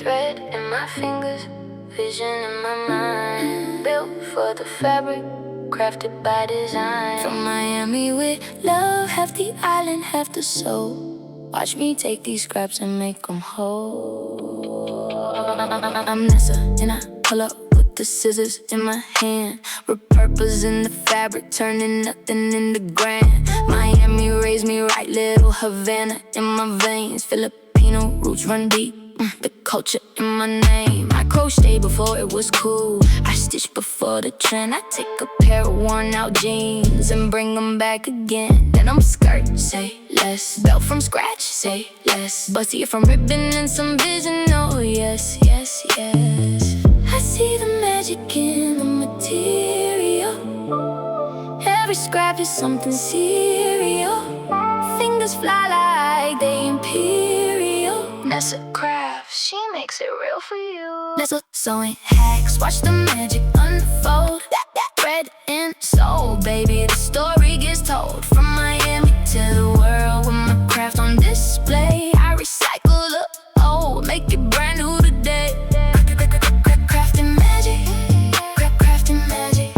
thread in my fingers, vision in my mind. Built for the fabric, crafted by design. From Miami with love, half the island, half the soul. Watch me take these scraps and make them whole. I'm Nessa, and I pull up with the scissors in my hand. Repurposing the fabric, turning nothing into grand. Miami raised me right, little Havana in my veins. Filipino roots run deep, the culture in my name. I crochet before it was cool, I stitched before the trend. I take a pair of worn out jeans and bring them back again. Then I'm skirt, say less. Belt from scratch, say less. Busty it from ribbon and some vision, oh yes, yes, yes. I see the magic in the material. Every scrap is something serial. Fingers fly like they imperial. Nessa crafts, she makes it real for you. Nessa sewing hacks, watch the magic unfold. Thread and soul, baby, the story gets told. From Miami to the world with my craft on display. I recycle the old, make it brand new today. Crafting magic, crafting magic.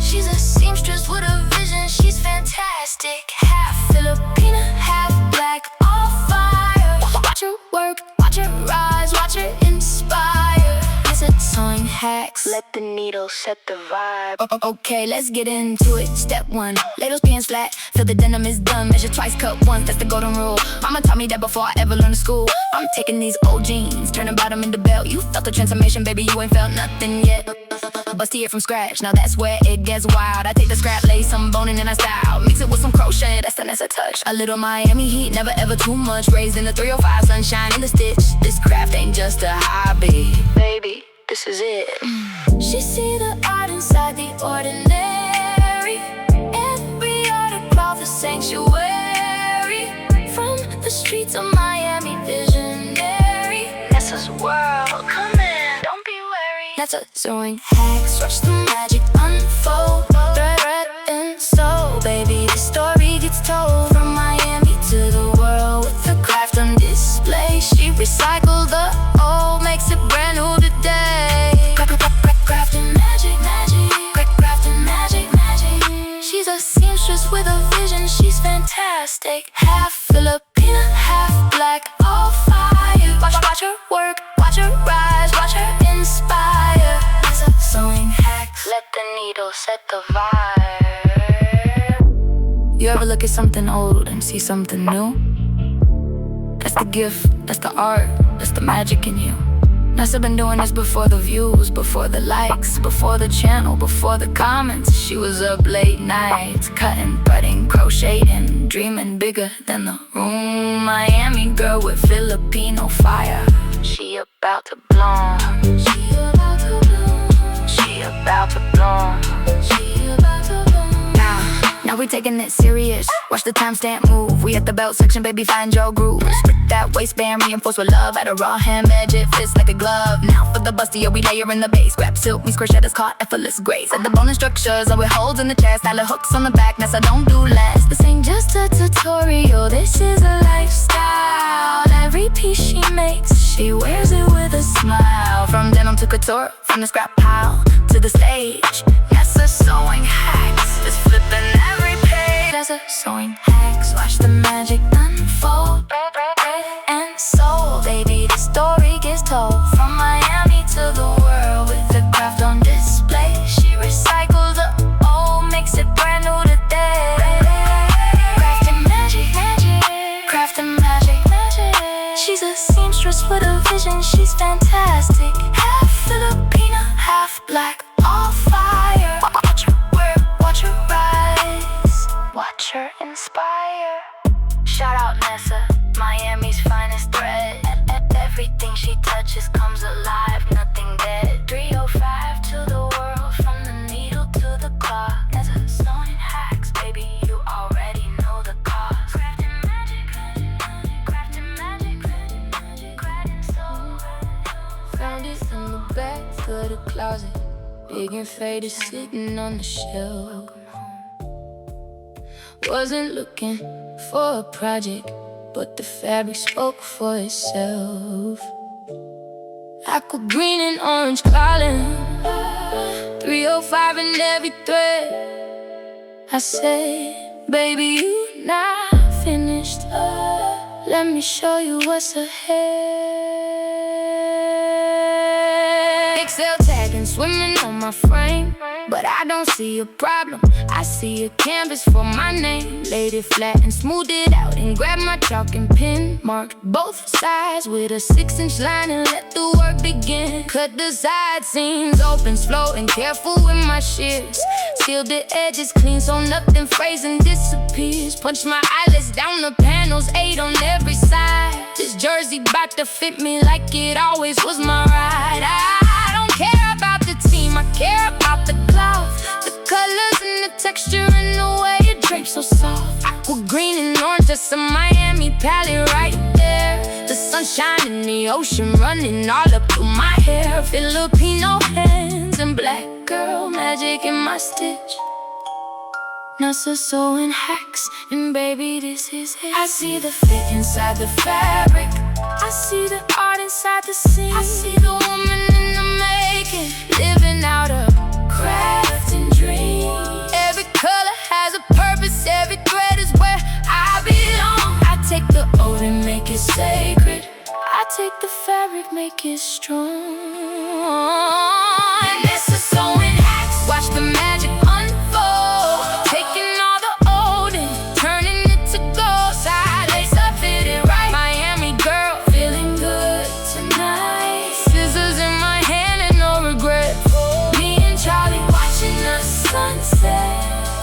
She's a seamstress with a vision, she's fantastic. Half Filipina, half black, all fire. Watch her work, watch her rise, watch her inspire. Sewing hacks, let the needle set the vibe. Okay, let's get into it. Step one, lay those pants flat, feel the denim is done. Measure twice, cut once, that's the golden rule. Mama taught me that before I ever learned to school. I'm taking these old jeans, turning bottom into belt. You felt the transformation, baby, you ain't felt nothing yet. Busty it from scratch, now that's where it gets wild. I take the scrap, lay some bone in I style. Mix it with some crochet, that's the Nessa touch. A little Miami heat, never ever too much. Raised in the 305, sunshine in the stitch. This craft ain't just a hobby, baby, this is it. She see the art inside the ordinary. Every art of cloth a sanctuary. From the streets of Miami, visionary. Nessa's world, come in, don't be wary. Nessa sewing hacks, watch the magic unfold. Thread and soul, baby, the story gets told. From Miami to the world with the craft on display. She recycled the old, makes it brand new today. Crafting magic, magic. Crafting magic, magic. She's a seamstress with a vision, she's fantastic. Half Filipina, half black, all fire. Watch her work, watch her rise, watch her inspire. Nessa sewing hacks, let the needle set the vibe. You ever look at something old and see something new? That's the gift, that's the art, that's the magic in you. Nessa been doing this before the views, before the likes, before the channel, before the comments. She was up late nights, cutting, threading, crocheting, dreaming bigger than the room. Miami girl with Filipino fire. She about to bloom. She about to bloom. She about to bloom. She about to bloom. Now we taking it serious. Watch the timestamp move. We at the belt section, baby, find your groove. Respect that waistband, reinforced with love. At a raw hem edge, it fits like a glove. Now for the bustier, we layer in the base. Grab silk, means crochet is caught, effortless grace. At the bone and structures, with holes in the chest. Style hooks on the back, Nessa don't do less. This ain't just a tutorial, this is a lifestyle. Every piece she makes, she wears it with a smile. From denim to couture, from the scrap pile to the stage. Nessa sewing hacks, is flipping every page. Nessa sewing hacks, watch the magic unfold. And soul, baby, the story gets told. From Miami to the world with the craft on display. She recycled the old, makes it brand new today. Crafting magic, magic. Crafting magic, magic. She's a seamstress with a vision, she's fantastic. Half Filipina, half black, all fire. Watch her work, watch her rise, watch her inspire. Shout out Nessa, Miami's finest thread. Everything she touches comes alive, nothing dead. 305 to the world, from the needle to the cloth. Nessa sewing hacks, baby, you already know the cause. Crafting magic, crafting magic, crafting soul. Found it in the back of the closet, big and faded, sitting on the shelf. Wasn't looking for a project, but the fabric spoke for itself. aqua green and orange calling. 305 in every thread. I say, baby, you not finished. Let me show you what's ahead. XL tagging, swimming on my frame, but I don't see a problem. I see a canvas for my name. Laid it flat and smoothed it out, and grabbed my chalk and pen. Marked both sides with a 6-inch line and let the work begin. Cut the side seams open, slow and careful with my shears. Sealed the edges clean so nothing frays and disappears. Punch my eyelids down the panels, 8 on every side. This jersey bout to fit me like it always was my ride. I don't care about the team, I care about the cloth. The colors and the texture and the way it drapes so soft. Aqua green and orange, that's a Miami palette right there. The sunshine in the ocean running all up through my hair. Filipino hands and black girl magic in my stitch. Nessa sewing hacks, and baby, this is it. I see the fit inside the fabric. I see the art inside the seam. I see the woman in the making, living out a crafting dream. Every color has a purpose, every thread is where I belong. I take the old and make it sacred. I take the fabric, make it strong. And this is sewing hacks. Watch the magic unfold. Taking all the old and turning it to gold. Side lace up, fit it right. Miami girl, feeling good tonight. Scissors in my hand and no regret. Me and Charlie watching the sunset.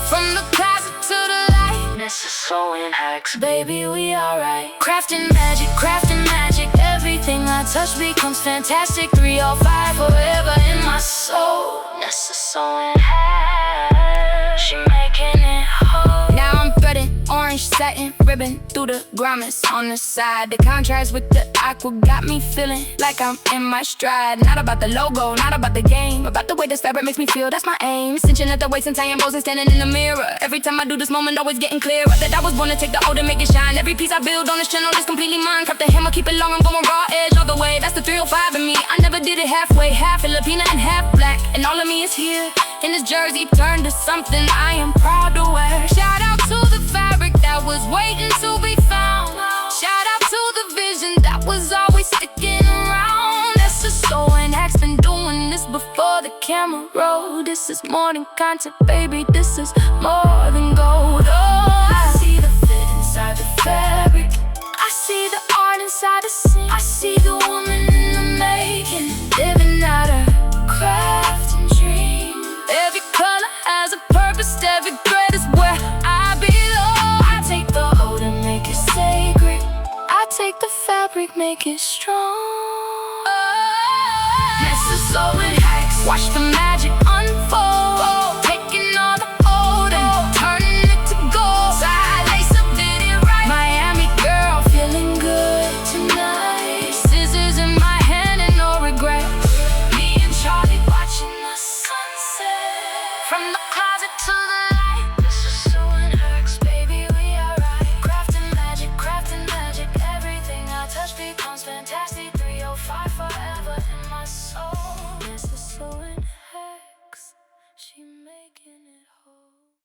From the closet to the light. Nessa sewing hacks, baby, we alright. Crafting magic, everything I touch becomes fantastic. 305 forever in my soul. Nessa sewing hacks, she making it whole. Now I'm threading orange satin ribbon through the grommets on the side. The contrast with the aqua got me feeling like I'm in my stride. Not about the logo, not about the game, about the way this fabric makes me feel, that's my aim. Cinching at the waist and tying bows and standing in the mirror. Every time I do this moment always getting clearer that I was born to take the old and make it shine. Every piece I build on this channel is completely mine. Craft the hammer, keep it long, I'm going raw edge all the way. That's the 305 in me, I never did it halfway. Half Filipina and half black, and all of me is here in this jersey turned to something I am proud to wear. Shout out to the fabric that was waiting to be found. Shout out to the vision that was always sticking around. That's a sewing hacks, been doing this before the camera rolled. This is more than content, baby, this is more than gold. Oh, I see the fit inside the fabric. I see the art inside the seam. I see the woman in the making, living out her craft and dream. Every color has a purpose, every thread is where I belong. I take the old and make it sacred. I take the fabric, make it strong. Nessa sewing hacks, watch the magic